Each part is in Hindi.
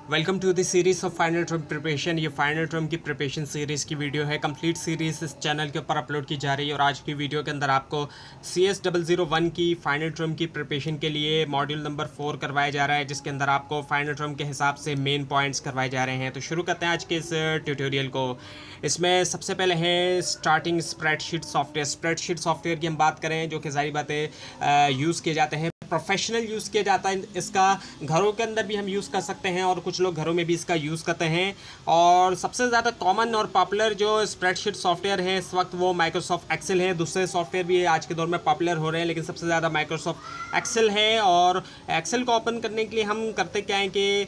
Welcome to the series of final term preparation. ये फाइनल टर्म की प्रिपरेशन सीरीज़ की वीडियो है। कंप्लीट सीरीज़ इस चैनल के ऊपर अपलोड की जा रही है और आज की वीडियो के अंदर आपको CS001 की फाइनल टर्म की प्रिपरेशन के लिए मॉड्यूल नंबर 4 करवाया जा रहा है, जिसके अंदर आपको फाइनल टर्म के हिसाब से मेन पॉइंट्स करवाए जा रहे हैं। तो शुरू करते हैं आज के इस ट्यूटोरियल को। इसमें सबसे पहले है starting spreadsheet software. Spreadsheet software की हम बात करें, जो कि सारी बातें यूज़ किए जाते हैं, प्रोफेशनल यूज़ किया जाता है इसका। घरों के अंदर भी हम यूज़ कर सकते हैं और कुछ लोग घरों में भी इसका यूज़ करते हैं। और सबसे ज़्यादा कॉमन और पॉपुलर जो स्प्रेडशीट सॉफ्टवेयर है इस वक्त वो माइक्रोसॉफ्ट एक्सेल है। दूसरे सॉफ्टवेयर भी आज के दौर में पॉपुलर हो रहे हैं, लेकिन सबसे ज़्यादा माइक्रोसॉफ्ट एक्सेल है। और एक्सेल को ओपन करने के लिए हम करते क्या है कि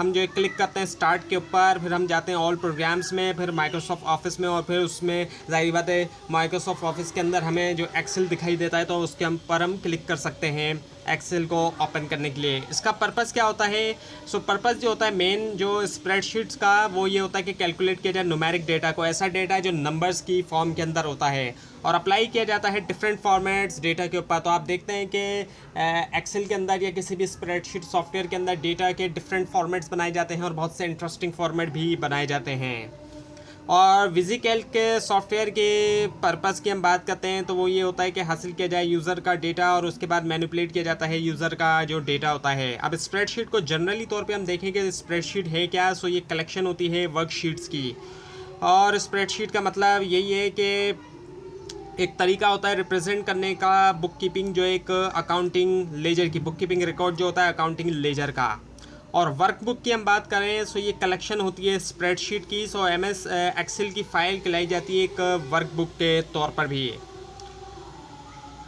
हम जो क्लिक करते हैं स्टार्ट के ऊपर, फिर हम जाते हैं ऑल प्रोग्राम्स में, फिर माइक्रोसॉफ्ट ऑफिस में, और फिर उसमें ज़ाहिर बात है माइक्रोसॉफ्ट ऑफिस के अंदर हमें जो एक्सेल दिखाई देता है तो उसके पर हम क्लिक कर सकते हैं एक्सेल को ओपन करने के लिए। इसका पर्पस क्या होता है? पर्पस जो होता है मेन जो स्प्रेडशीट्स का, वो ये होता है कि कैलकुलेट किया जाए न्यूमेरिक डेटा को, ऐसा डेटा जो नंबर्स की फॉर्म के अंदर होता है, और अप्लाई किया जाता है डिफरेंट फॉर्मेट्स डेटा के ऊपर। तो आप देखते हैं कि एक्सेल के अंदर या किसी भी स्प्रेडशीट सॉफ्टवेयर के अंदर डेटा के डिफरेंट फॉर्मेट्स बनाए जाते हैं और बहुत से इंटरेस्टिंग फॉर्मेट भी बनाए जाते हैं। और विजिकैल्क के सॉफ्टवेयर के पर्पस की हम बात करते हैं तो वो ये होता है कि हासिल किया जाए यूज़र का डेटा और उसके बाद मैनिपुलेट किया जाता है यूज़र का जो डेटा होता है। अब स्प्रेडशीट को जनरली तौर पे हम देखें कि स्प्रेडशीट है क्या, सो ये कलेक्शन होती है वर्कशीट्स की। और स्प्रेडशीट का मतलब यही है कि एक तरीका होता है रिप्रेजेंट करने का बुक कीपिंग, जो एक अकाउंटिंग लेजर की बुक कीपिंग रिकॉर्ड जो होता है अकाउंटिंग लेजर का। और वर्कबुक की हम बात करें सो ये कलेक्शन होती है स्प्रेडशीट की। सो MS एक्सेल की फ़ाइल कहलाई जाती है एक वर्कबुक के तौर पर भी।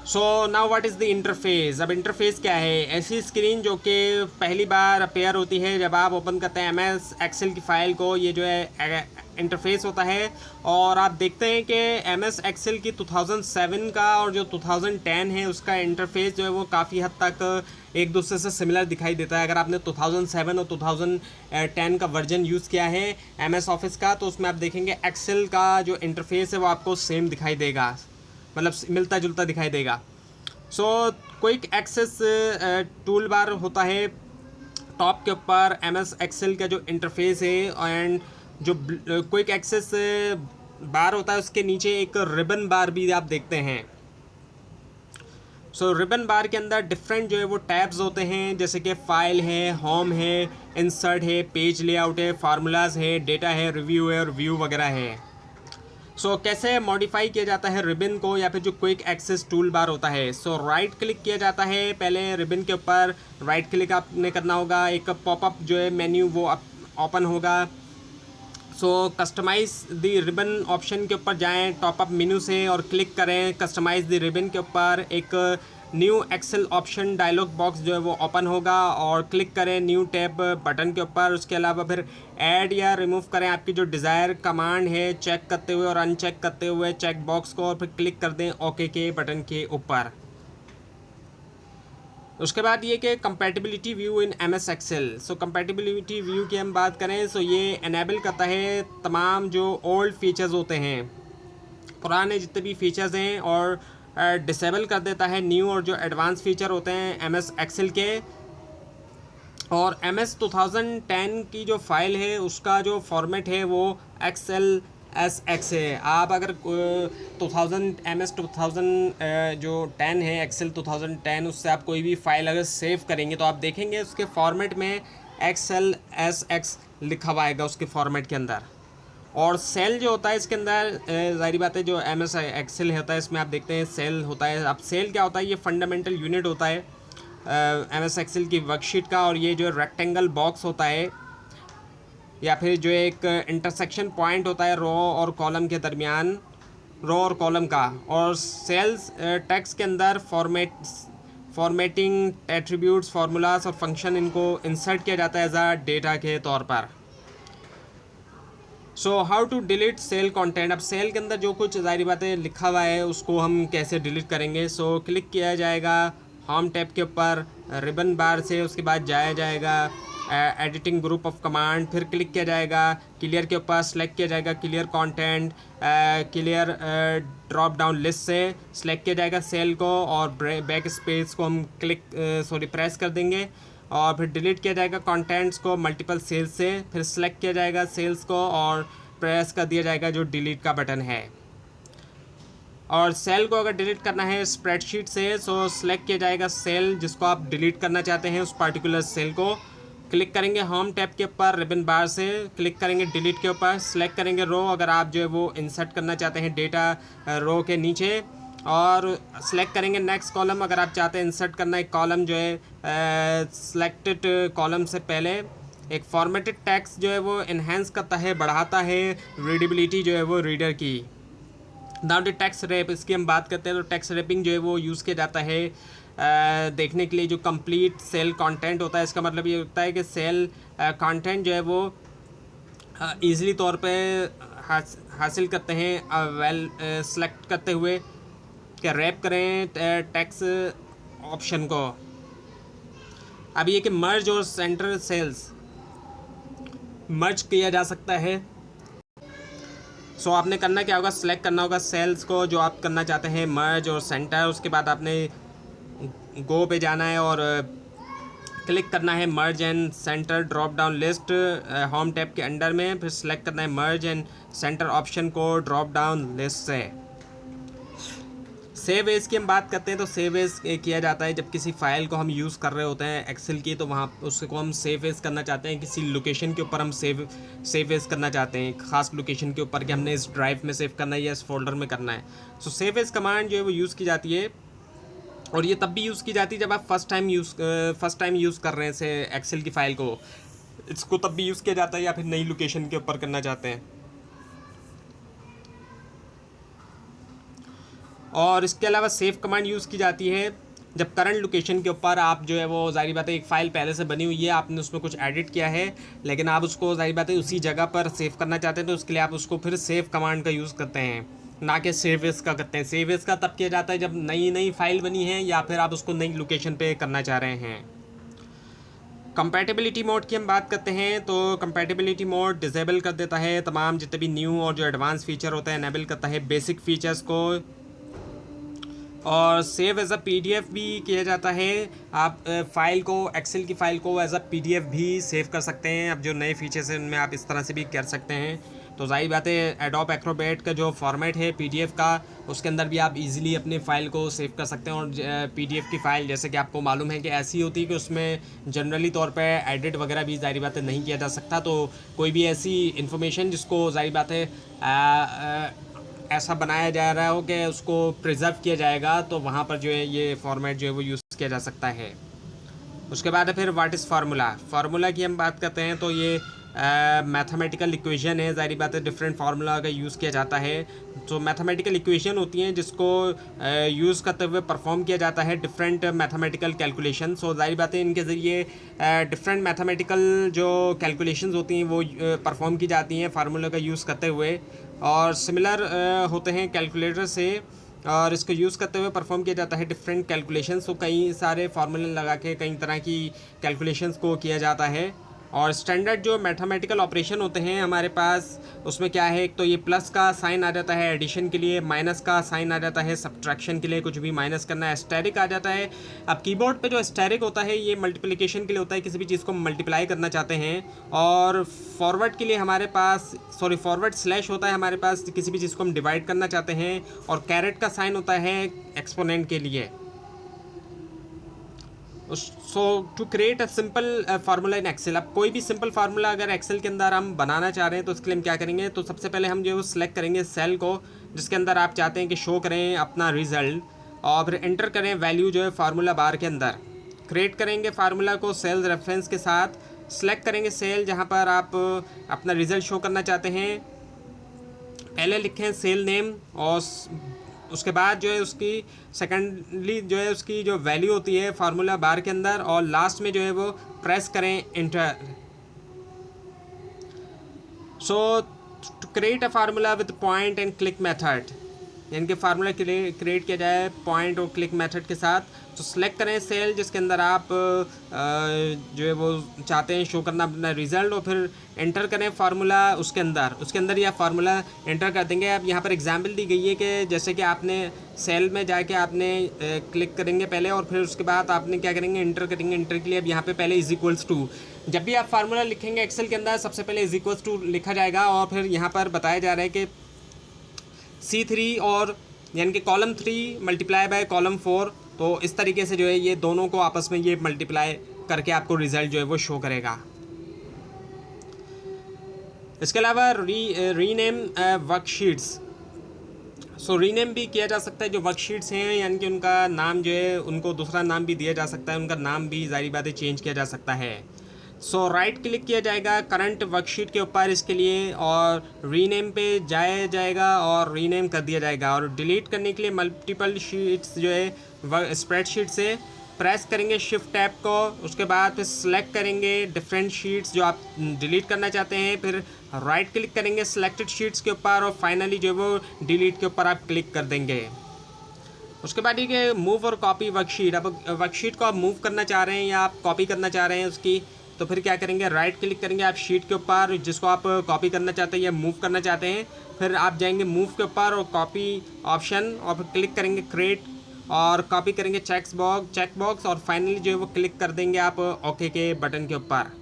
So now what is the interface. अब इंटरफेस क्या है? ऐसी स्क्रीन जो कि पहली बार अपेयर होती है जब आप ओपन करते हैं MS एक्सेल की फ़ाइल को। ये जो है इंटरफेस होता है, और आप देखते हैं कि MS एक्सेल की 2007 का और जो 2010 है उसका इंटरफेस जो है वो काफ़ी हद तक एक दूसरे से सिमिलर दिखाई देता है। अगर आपने 2007 और 2010 का वर्जन यूज़ किया है MS ऑफिस का, तो उसमें आप देखेंगे एक्सेल का जो इंटरफेस है वो आपको सेम दिखाई देगा, मतलब मिलता जुलता दिखाई देगा। So quick access toolbar होता है टॉप के ऊपर MS एक्सेल का जो इंटरफेस है, एंड जो क्विक एक्सेस बार होता है उसके नीचे एक रिबन बार भी आप देखते हैं। रिबन बार के अंदर डिफरेंट जो है वो टैब्स होते हैं, जैसे कि फाइल है, होम है, इंसर्ट है, पेज लेआउट है, फार्मूलाज है, डेटा है, रिव्यू है और व्यू वगैरह है। कैसे मॉडिफाई किया जाता है रिबन को, या फिर जो क्विक एक्सेस टूल बार होता है। राइट क्लिक किया जाता है पहले रिबन के ऊपर, राइट क्लिक आपने करना होगा, एक पॉपअप जो है मेन्यू वो ओपन होगा। कस्टमाइज़ द रिबन ऑप्शन के ऊपर जाएं टॉपअप मेन्यू से और क्लिक करें कस्टमाइज़ द रिबन के ऊपर। एक new Excel option dialog box जो है वो ओपन होगा, और क्लिक करें न्यू टैब बटन के ऊपर। उसके अलावा फिर ऐड या रिमूव करें आपकी जो डिज़ायर कमांड है, चेक करते हुए और अनचेक करते हुए चेक बॉक्स को, और फिर क्लिक कर दें ओके के बटन के ऊपर। उसके बाद ये कि compatibility view in MS Excel. Compatibility view की हम बात करें ये एनेबल करता है तमाम जो ओल्ड फीचर्स होते हैं, पुराने जितने भी फीचर्स हैं, और डिसेबल कर देता है न्यू और जो एडवांस फीचर होते हैं MS एक्सेल के। और MS 2010 की जो फाइल है उसका जो फॉर्मेट है वो XLSX है। आप अगर 2000 जो 10 है एक्सेल 2010, उससे आप कोई भी फाइल अगर सेव करेंगे तो आप देखेंगे उसके फॉर्मेट में XLSX लिखा हुआ आएगा उसके फॉर्मेट के अंदर। और सेल जो होता है इसके अंदर ज़ाहिर बात है जो MS एक्सेल होता है इसमें आप देखते हैं सेल होता है। अब सेल क्या होता है? ये फंडामेंटल यूनिट होता है MS एक्सेल की वर्कशीट का, और ये जो रेक्टेंगल बॉक्स होता है या फिर जो एक इंटरसेक्शन पॉइंट होता है रो और कॉलम के दरमियान, रो और कॉलम का। और सेल्स टेक्स्ट के अंदर फॉर्मेटिंग एट्रीब्यूट्स, फार्मूलाज और फंक्शन, इनको इंसर्ट किया जाता है एज आ डेटा के तौर पर। How to delete cell content. अब सेल के अंदर जो कुछ ज़ाहिर बातें लिखा हुआ है उसको हम कैसे डिलीट करेंगे? क्लिक किया जाएगा होम टैब के ऊपर रिबन बार से, उसके बाद जाया जाएगा एडिटिंग ग्रुप ऑफ कमांड, फिर क्लिक किया जाएगा क्लियर के ऊपर, सेलेक्ट किया जाएगा clear content, clear drop down list से सेलेक्ट किया जाएगा सेल को, और बैक स्पेस को हम प्रेस कर देंगे, और फिर डिलीट किया जाएगा कंटेंट्स को मल्टीपल सेल्स से, फिर सेलेक्ट किया जाएगा सेल्स को और प्रेस कर दिया जाएगा जो डिलीट का बटन है। और सेल को अगर डिलीट करना है स्प्रेडशीट से सो सेलेक्ट किया जाएगा सेल जिसको आप डिलीट करना चाहते हैं, उस पार्टिकुलर सेल को क्लिक करेंगे होम टैब के ऊपर रिबन बार से, क्लिक करेंगे डिलीट के ऊपर, सेलेक्ट करेंगे रो अगर आप जो है वो इंसर्ट करना चाहते हैं डेटा रो के नीचे, और सेलेक्ट करेंगे नेक्स्ट कॉलम अगर आप चाहते हैं इंसर्ट करना एक कॉलम जो है सेलेक्टेड कॉलम से पहले। एक फॉर्मेटेड टेक्स्ट जो है वो इन्हेंस करता है, बढ़ाता है रीडेबिलिटी जो है वो रीडर की। नाउ द टेक्स्ट रैप, इसकी हम बात करते हैं तो टेक्स्ट रैपिंग जो है वो यूज़ किया जाता है देखने के लिए जो कंप्लीट सेल कंटेंट होता है। इसका मतलब ये होता है कि सेल कंटेंट जो है वो ईज़िली तौर पे हासिल करते हैं वेल सेलेक्ट करते हुए कि रैप करें टेक्स्ट ऑप्शन को। अब ये कि मर्ज और सेंटर सेल्स मर्ज किया जा सकता है। सो आपने करना क्या होगा, सेलेक्ट करना होगा सेल्स को जो आप करना चाहते हैं मर्ज और सेंटर, उसके बाद आपने गो पे जाना है और क्लिक करना है मर्ज and centre drop down list home tab के अंडर में, फिर सेलेक्ट करना है मर्ज एंड सेंटर ऑप्शन को ड्रॉप डाउन लिस्ट से। सेव एज की हम बात करते हैं तो सेव एज किया जाता है जब किसी फाइल को हम यूज़ कर रहे होते हैं एक्सेल की, तो वहाँ उसको हम सेव एज करना चाहते हैं, किसी लोकेशन के ऊपर हम सेव एज करना चाहते हैं खास लोकेशन के ऊपर कि हमने इस ड्राइव में सेव करना है या इस फोल्डर में करना है। सो सेव एज कमांड जो है वो यूज़ की जाती है, और ये तब भी यूज़ की जाती है जब आप फर्स्ट टाइम यूज़ कर रहे हैं से एक्सेल की फ़ाइल को, इसको तब भी यूज़ किया जाता है या फिर नई लोकेशन के ऊपर करना चाहते हैं। और इसके अलावा सेव कमांड यूज़ की जाती है जब करंट लोकेशन के ऊपर आप जो है वो जाहिर बात है एक फ़ाइल पहले से बनी हुई है, आपने उसमें कुछ एडिट किया है लेकिन आप उसको जाहिर बात है उसी जगह पर सेव करना चाहते हैं, तो उसके लिए आप उसको फिर सेव कमांड का यूज़ करते हैं, ना कि सेव एज का करते हैं। सेव एज का तब किया जाता है जब नई फाइल बनी है या फिर आप उसको नई लोकेशन पे करना चाह रहे हैं। कंपैटिबिलिटी मोड की हम बात करते हैं तो कंपैटिबिलिटी मोड डिसेबल कर देता है तमाम जितने भी न्यू और जो एडवांस फीचर होता है, इनेबल करता है बेसिक फीचर्स को। और सेव एज अ पीडीएफ भी किया जाता है, आप फाइल को एक्सेल की फ़ाइल को एज अ पीडीएफ भी सेव कर सकते हैं। अब जो नए फीचर्स हैं उनमें आप इस तरह से भी कर सकते हैं। तो जाहिर बात है एडोब एक्रोबैट का जो फॉर्मेट है पीडीएफ का, उसके अंदर भी आप इजीली अपने फ़ाइल को सेव कर सकते हैं। और पीडीएफ की फ़ाइल जैसे कि आपको मालूम है कि ऐसी होती है कि उसमें जनरली तौर पे एडिट वगैरह भी जाहिर बात है नहीं किया जा सकता, तो कोई भी ऐसी इन्फॉर्मेशन जिसको जाहिर बात है ऐसा बनाया जा रहा हो कि उसको प्रिजर्व किया जाएगा, तो वहाँ पर जो है ये फॉर्मेट जो है वो यूज़ किया जा सकता है। उसके बाद है फिर व्हाट इज़ फार्मूला की हम बात करते हैं तो ये मैथमेटिकल इक्वेशन है, ज़ाहिर बात है डिफरेंट फार्मूला का यूज़ किया जाता है। तो मैथमेटिकल इक्वेशन होती हैं जिसको यूज़ करते हुए परफॉर्म किया जाता है डिफरेंट मैथमेटिकल कैलकुलेशन। सो ज़ाहिर बात है इनके ज़रिए डिफरेंट मैथमेटिकल जो कैलकुलेशंस होती हैं वो परफॉर्म की जाती हैं फार्मूला का यूज़ करते हुए, और सिमिलर होते हैं कैलकुलेटर से, और इसको यूज़ करते हुए परफॉर्म किया जाता है डिफरेंट कैलकुलेशंस। तो कई सारे फार्मूले लगा के कई तरह की कैलकुलेशंस को किया जाता है। और स्टैंडर्ड जो मैथमेटिकल ऑपरेशन होते हैं हमारे पास, उसमें क्या है, एक तो ये प्लस का साइन आ जाता है एडिशन के लिए, माइनस का साइन आ जाता है सब्ट्रैक्शन के लिए, कुछ भी माइनस करना है, एस्टेरिक आ जाता है। अब कीबोर्ड पे जो एस्टेरिक होता है ये मल्टीप्लिकेशन के लिए होता है, किसी भी चीज़ को मल्टीप्लाई करना चाहते हैं। और फॉरवर्ड के लिए हमारे पास फॉरवर्ड स्लैश होता है हमारे पास, किसी भी चीज़ को हम डिवाइड करना चाहते हैं। और कैरेट का साइन होता है एक्सपोनेंट के लिए। So to create a simple formula in Excel, अब कोई भी सिंपल फार्मूला अगर एक्सेल के अंदर हम बनाना चाह रहे हैं तो इसके लिए हम क्या करेंगे, तो सबसे पहले हम जो है वो सिलेक्ट करेंगे सेल को जिसके अंदर आप चाहते हैं कि शो करें अपना रिज़ल्ट, और फिर एंटर करें वैल्यू जो है फार्मूला बार के अंदर। क्रिएट करेंगे फार्मूला को सेल रेफरेंस के साथ, सिलेक्ट करेंगे सेल जहाँ पर आप अपना रिज़ल्ट शो करना चाहते हैं। पहले लिखें सेल नेम, और उसके बाद जो है उसकी सेकेंडली जो है उसकी जो वैल्यू होती है फार्मूला बार के अंदर, और लास्ट में जो है वो प्रेस करें enter. So to create a formula with point and click method, यानी कि फार्मूला क्रिएट किया जाए पॉइंट और क्लिक मेथड के साथ। तो सिलेक्ट करें सेल जिसके अंदर आप जो है वो चाहते हैं शो करना अपना रिजल्ट, और फिर एंटर करें फार्मूला उसके अंदर यह फार्मूला एंटर कर देंगे। अब यहाँ पर एग्जांपल दी गई है कि जैसे कि आपने सेल में जाके आपने क्लिक करेंगे पहले, और फिर उसके बाद आपने क्या करेंगे, एंटर करेंगे। एंटर के लिए अब यहाँ पे पहले इज इक्वल्स टू, जब भी आप फार्मूला लिखेंगे एक्सेल के अंदर सबसे पहले इज इक्वल्स टू लिखा जाएगा, और फिर यहाँ पर बताया जा रहा है कि C3 और यानी कि कॉलम 3 मल्टीप्लाई बाय कॉलम 4। तो इस तरीके से जो है ये दोनों को आपस में ये मल्टीप्लाई करके आपको रिजल्ट जो है वो शो करेगा। इसके अलावा रीनेम वर्कशीट्स। सो रीनेम भी किया जा सकता है जो वर्कशीट्स हैं, यानी कि उनका नाम जो है उनको दूसरा नाम भी दिया जा सकता है, उनका नाम भी ज़ाहिर बात है चेंज किया जा सकता है। सो राइट क्लिक किया जाएगा करंट वर्कशीट के ऊपर इसके लिए, और रीनेम पे जाया जाएगा और रीनेम कर दिया जाएगा। और डिलीट करने के लिए मल्टीपल शीट्स जो है स्प्रेडशीट से प्रेस करेंगे शिफ्ट टैब को, उसके बाद फिर सेलेक्ट करेंगे डिफरेंट शीट्स जो आप डिलीट करना चाहते हैं, फिर राइट क्लिक करेंगे सिलेक्टेड शीट्स के ऊपर, और फाइनली जो है वो डिलीट के ऊपर आप क्लिक कर देंगे। उसके बाद ये कि मूव और कॉपी वर्कशीट। अब वर्कशीट को आप मूव करना चाह रहे हैं या आप कॉपी करना चाह रहे हैं उसकी, तो फिर क्या करेंगे, राइट क्लिक करेंगे आप शीट के ऊपर जिसको आप कॉपी करना चाहते हैं या मूव करना चाहते हैं, फिर आप जाएंगे मूव के ऊपर और कॉपी ऑप्शन, और फिर क्लिक करेंगे क्रिएट और कॉपी करेंगे चेक बॉक्स, और फाइनली जो है वो क्लिक कर देंगे आप ओके के बटन के ऊपर।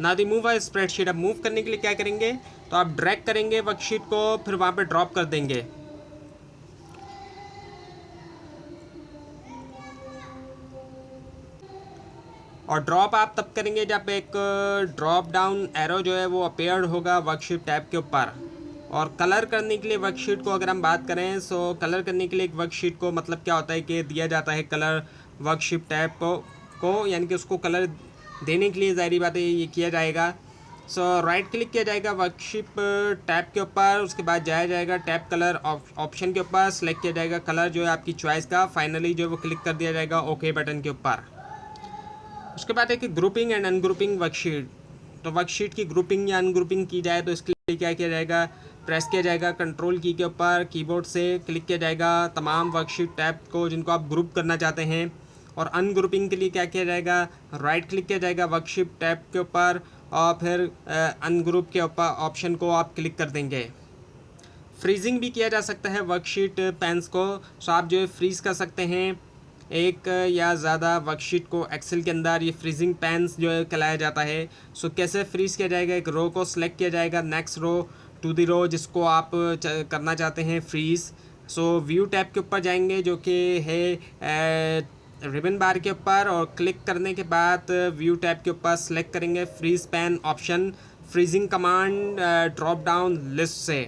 ना दी मूव है स्प्रेडशीट। अब मूव करने के लिए क्या करेंगे, तो आप ड्रैग करेंगे वर्कशीट को, फिर वहाँ पे ड्रॉप कर देंगे। और ड्रॉप आप तब करेंगे जब एक ड्रॉप डाउन एरो जो है वो अपेयर्ड होगा वर्कशीट टैब के ऊपर। और कलर करने के लिए वर्कशीट को अगर हम बात करें, सो कलर करने के लिए एक वर्कशीट को मतलब क्या होता है कि दिया जाता है कलर वर्कशीट टैब को यानी कि उसको कलर देने के लिए ज़ाहिर बात है ये किया जाएगा। सो राइट क्लिक किया जाएगा वर्कशीट टैब के ऊपर, उसके बाद जाया जाएगा टैब कलर ऑप्शन के ऊपर, सेलेक्ट किया जाएगा कलर जो है आपकी चॉइस का, फाइनली जो है वो क्लिक कर दिया जाएगा ओके बटन के ऊपर। उसके बाद है कि ग्रुपिंग एंड अनग्रुपिंग वर्कशीट। तो वर्कशीट की ग्रुपिंग या अनग्रुपिंग की जाए तो इसके लिए क्या किया जाएगा, प्रेस किया जाएगा कंट्रोल की के ऊपर, कीबोर्ड से क्लिक किया जाएगा तमाम वर्कशीट टैब को जिनको आप ग्रुप करना चाहते हैं। और अनग्रुपिंग के लिए क्या किया जाएगा, राइट क्लिक किया जाएगा वर्कशीट टैब के ऊपर, और फिर अनग्रुप के ऊपर ऑप्शन को आप क्लिक कर देंगे। फ्रीजिंग भी किया जा सकता है वर्कशीट पेन्स को। सो आप जो है फ्रीज़ कर सकते हैं एक या ज़्यादा वर्कशीट को एक्सेल के अंदर, ये फ्रीजिंग पेन्स जो है कहलाया जाता है। सो कैसे फ्रीज़ किया जाएगा, एक रो को सिलेक्ट किया जाएगा, next row to the row जिसको आप करना चाहते हैं फ्रीज़। सो व्यू टैब के ऊपर जाएंगे जो कि है रिबन बार के ऊपर, और क्लिक करने के बाद व्यू टैब के ऊपर सेलेक्ट करेंगे freeze pane option, freezing command drop down list से।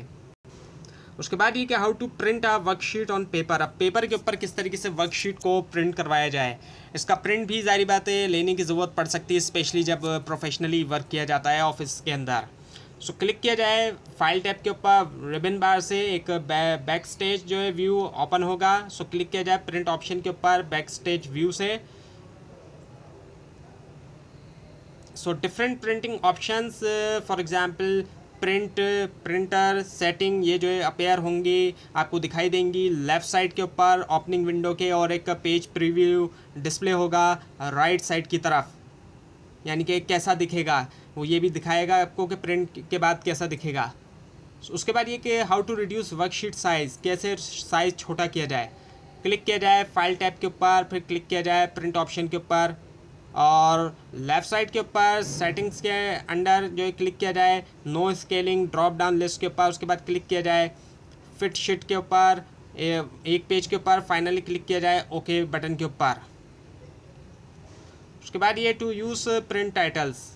उसके बाद ये कि how to print a worksheet on paper. अब पेपर के ऊपर किस तरीके से वर्कशीट को प्रिंट करवाया जाए, इसका प्रिंट भी ज़ाहिर बात है लेने की ज़रूरत पड़ सकती है, स्पेशली जब प्रोफेशनली वर्क किया जाता है ऑफिस के अंदर। सो क्लिक किया जाए फाइल टैब के ऊपर, रिबन बार से एक बैक स्टेज जो है व्यू ओपन होगा। सो क्लिक किया जाए प्रिंट ऑप्शन के ऊपर बैक स्टेज व्यू से। So different printing options for example printer setting ये जो है अपेयर होंगी, आपको दिखाई देंगी लेफ़्ट साइड के ऊपर ओपनिंग विंडो के, और एक पेज प्रीव्यू डिस्प्ले होगा राइट साइड की तरफ, यानी कि कैसा दिखेगा वो ये भी दिखाएगा आपको कि प्रिंट के बाद कैसा दिखेगा। उसके बाद ये कि how to reduce worksheet size, कैसे साइज़ छोटा किया जाए। क्लिक किया जाए फाइल टैब के ऊपर, फिर क्लिक किया जाए प्रिंट ऑप्शन के ऊपर, और लेफ़्ट साइड के ऊपर सेटिंग्स के अंडर जो है क्लिक किया जाए no scaling drop down list के ऊपर, उसके बाद क्लिक किया जाए फिट शीट के ऊपर एक पेज के ऊपर, फाइनली क्लिक किया जाए ओके बटन के ऊपर। उसके बाद ये to use print titles,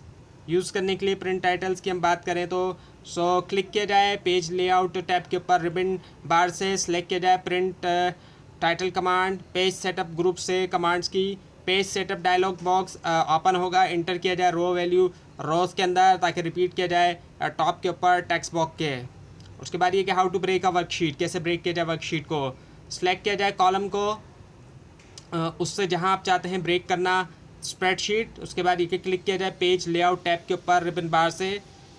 use करने के लिए प्रिंट टाइटल्स की हम बात करें तो सो क्लिक किया जाए पेज लेआउट टैब के ऊपर, रिबन बार से सिलेक्ट किया जाए print title command, page setup group से कमांड्स की, page setup dialog box open होगा, इंटर किया जाए रो वैल्यू रोज़ के अंदर ताकि रिपीट किया जाए टॉप के ऊपर टेक्स्ट बॉक्स के। उसके बाद ये कि how to break a worksheet, कैसे ब्रेक किया जाए वर्कशीट को। सिलेक्ट किया जाए कॉलम को उससे जहां आप चाहते हैं ब्रेक करना स्प्रेडशीट, उसके बाद ये क्लिक किया जाए पेज लेआउट टैब के ऊपर रिबन बार से,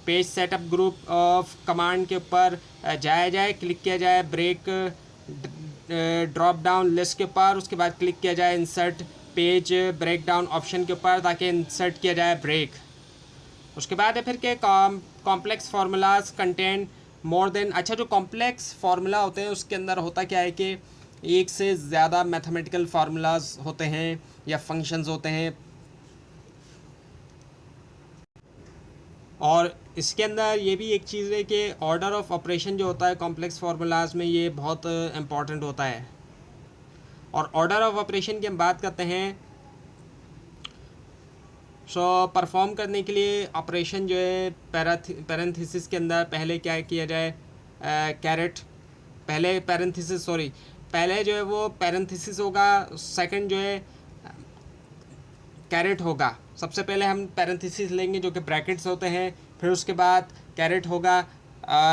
page setup group of command के ऊपर जाया जाए, क्लिक किया जाए ब्रेक ड्रॉप डाउन लिस्ट के ऊपर, उसके बाद क्लिक किया जाए insert page break down option के ऊपर ताकि इंसर्ट किया जाए ब्रेक। उसके बाद है फिर के complex formulas contain more than. अच्छा, जो कॉम्प्लेक्स फार्मूला होते हैं उसके अंदर होता क्या है कि एक से ज़्यादा मैथमेटिकल फार्मूलाज होते हैं या फंक्शंस होते हैं, और इसके अंदर ये भी एक चीज़ है कि ऑर्डर ऑफ ऑपरेशन जो होता है कॉम्प्लेक्स फार्मूलाज में, ये बहुत इम्पॉर्टेंट होता है। और ऑर्डर ऑफ ऑपरेशन की हम बात करते हैं, परफॉर्म करने के लिए ऑपरेशन जो है पैरेंथेसिस के अंदर पहले क्या किया जाए, कैरेट, पहले पहले जो है वो पैरेंथेसिस होगा, सेकंड जो है कैरेट होगा। सबसे पहले हम पैरेंथेसिस लेंगे जो कि ब्रैकेट्स होते हैं, फिर उसके बाद कैरेट होगा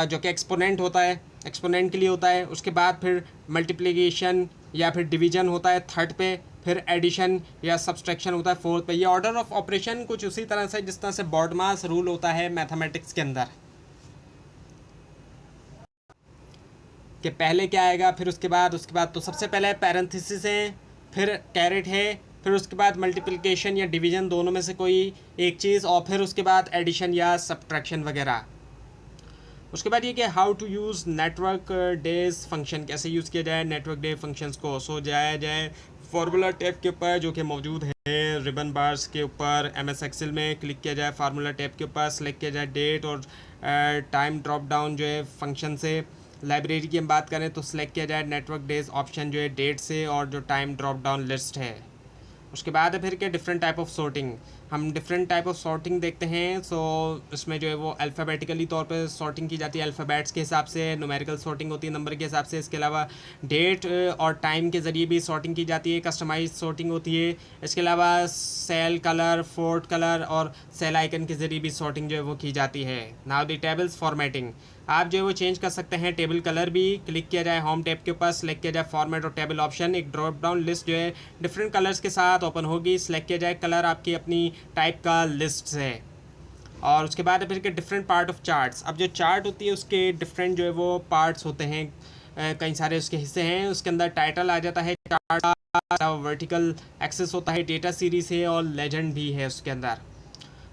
जो कि एक्सपोनेंट होता है, एक्सपोनेंट के लिए होता है। उसके बाद फिर मल्टीप्लिकेशन या फिर डिवीजन होता है थर्ड पे, फिर एडिशन या सब्सट्रैक्शन होता है फोर्थ पे। ये ऑर्डर ऑफ ऑपरेशन कुछ उसी तरह से जिस तरह से बॉडमास रूल होता है मैथमेटिक्स के अंदर, कि पहले क्या आएगा फिर उसके बाद तो सबसे पहले पैरेंथेसिस है, फिर कैरेट है, फिर उसके बाद मल्टीप्लिकेशन या डिवीजन दोनों में से कोई एक चीज़, और फिर उसके बाद एडिशन या सब्ट्रैक्शन वगैरह। उसके बाद ये कि how to use network days function, कैसे यूज़ किया जाए नेटवर्क डे फंक्शंस को। सो जाए फार्मूला टैब के ऊपर जो कि मौजूद है रिबन बार्स के ऊपर, MS एक्सेल में क्लिक किया जाए फार्मूला टैब के ऊपर, सेलेक्ट किया जाए डेट और टाइम ड्रॉप डाउन जो है फंक्शन से। लाइब्रेरी की हम बात करें तो सिलेक्ट किया जाए नेटवर्क डेज ऑप्शन जो है डेट से, और जो टाइम ड्रॉप डाउन लिस्ट है। उसके बाद है फिर के डिफरेंट टाइप ऑफ सॉर्टिंग, हम डिफरेंट टाइप ऑफ सॉर्टिंग देखते हैं। सो इसमें जो है वो अल्फ़ाबेटिकली तौर पे सॉर्टिंग की जाती है, अल्फ़ाबेट्स के हिसाब से, न्यूमेरिकल सॉर्टिंग होती है नंबर के हिसाब से। इसके अलावा डेट और टाइम के ज़रिए भी सॉर्टिंग की जाती है, कस्टमाइज सॉर्टिंग होती है। इसके अलावा सेल कलर, फोर्ट कलर और सेल आइकन के ज़रिए भी सॉर्टिंग जो है वो की जाती है। नाउ द टेबल्स फॉर्मेटिंग, आप जो है वो चेंज कर सकते हैं टेबल कलर भी। क्लिक किया जाए होम टैब के ऊपर, सेलेक्ट किया जाए फॉर्मेट और टेबल ऑप्शन, एक ड्रॉप डाउन लिस्ट जो है डिफरेंट कलर्स के साथ ओपन होगी। सेलेक्ट किया जाए कलर आपकी अपनी टाइप का लिस्ट है, और उसके बाद फिर के डिफरेंट पार्ट ऑफ चार्ट्स। अब जो चार्ट होती है उसके डिफरेंट जो है वो पार्ट्स होते हैं, कई सारे उसके हिस्से हैं। उसके अंदर टाइटल आ जाता है चार्ट का, वर्टिकल एक्सेस होता है, डेटा सीरीज है और लेजेंड भी है उसके अंदर।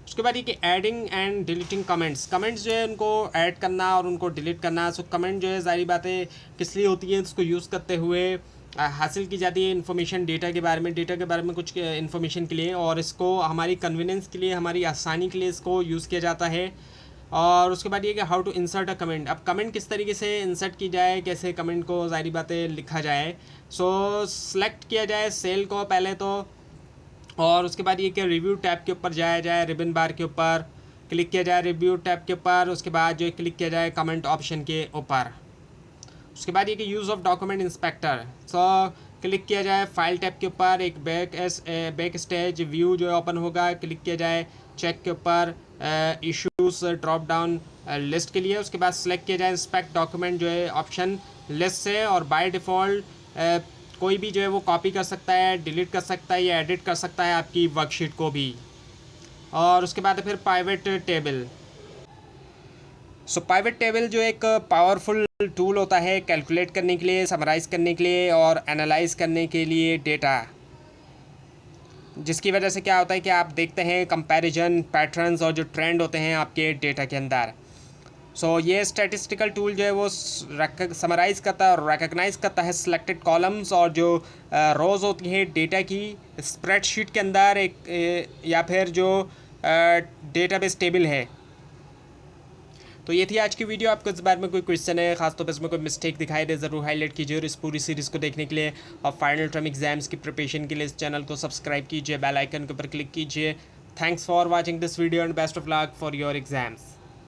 उसके बाद ये कि एडिंग एंड डिलीटिंग कमेंट्स जो है उनको ऐड करना और उनको डिलीट करना। सो कमेंट जो है सारी बातें किस लिए होती हैं, उसको यूज़ करते हुए हासिल की जाती है इन्फॉर्मेशन डेटा के बारे में कुछ इन्फॉर्मेशन के लिए, और इसको हमारी कन्वीनियंस के लिए, हमारी आसानी के लिए इसको यूज़ किया जाता है। और उसके बाद ये कि how to insert a comment, अब कमेंट किस तरीके से इंसर्ट की जाए, कैसे कमेंट को सारी बातें लिखा जाए। सो सेलेक्ट किया जाए सेल को पहले तो, और उसके बाद ये कि रिव्यू टैब के ऊपर जाया जाए, रिबन बार के ऊपर क्लिक किया जाए रिव्यू टैब के ऊपर। उसके बाद जो क्लिक किया जाए कमेंट ऑप्शन के ऊपर। उसके बाद ये कि use of document inspector, so click किया जाए फाइल टैब के ऊपर, एक बैक स्टेज व्यू जो है ओपन होगा। क्लिक किया जाए चेक के ऊपर इश्यूज ड्रॉप डाउन लिस्ट के लिए। उसके बाद सेलेक्ट किया जाए इंस्पेक्ट डॉक्यूमेंट जो है ऑप्शन लिस्ट से, और बाय डिफ़ॉल्ट कोई भी जो है वो कॉपी कर सकता है, डिलीट कर सकता है या एडिट कर सकता है आपकी वर्कशीट को भी। और उसके बाद फिर पाइवेट टेबल, सो पाइवेट टेबल जो एक पावरफुल टूल होता है कैलकुलेट करने के लिए, समराइज़ करने के लिए और एनालाइज करने के लिए डेटा, जिसकी वजह से क्या होता है कि आप देखते हैं कंपैरिजन पैटर्न्स और जो ट्रेंड होते हैं आपके डेटा के अंदर। सो ये स्टैटिस्टिकल टूल जो है वो समराइज़ करता है और रिकग्नाइज़ करता है सिलेक्टेड कॉलम्स और जो रोज़ होती हैं डेटा की स्प्रेडशीट के अंदर, एक या फिर जो डेटाबेस टेबल है। तो ये थी आज की वीडियो। आपको इस बारे में कोई क्वेश्चन है, खासतौर पर इसमें कोई मिस्टेक दिखाई दे, ज़रूर हाईलाइट कीजिए। और इस पूरी सीरीज़ को देखने के लिए और फाइनल टर्म एग्जाम्स की प्रिपरेशन के लिए इस चैनल को सब्सक्राइब कीजिए, बेल आइकन के ऊपर क्लिक कीजिए। Thanks for watching this video and best of luck for your exams.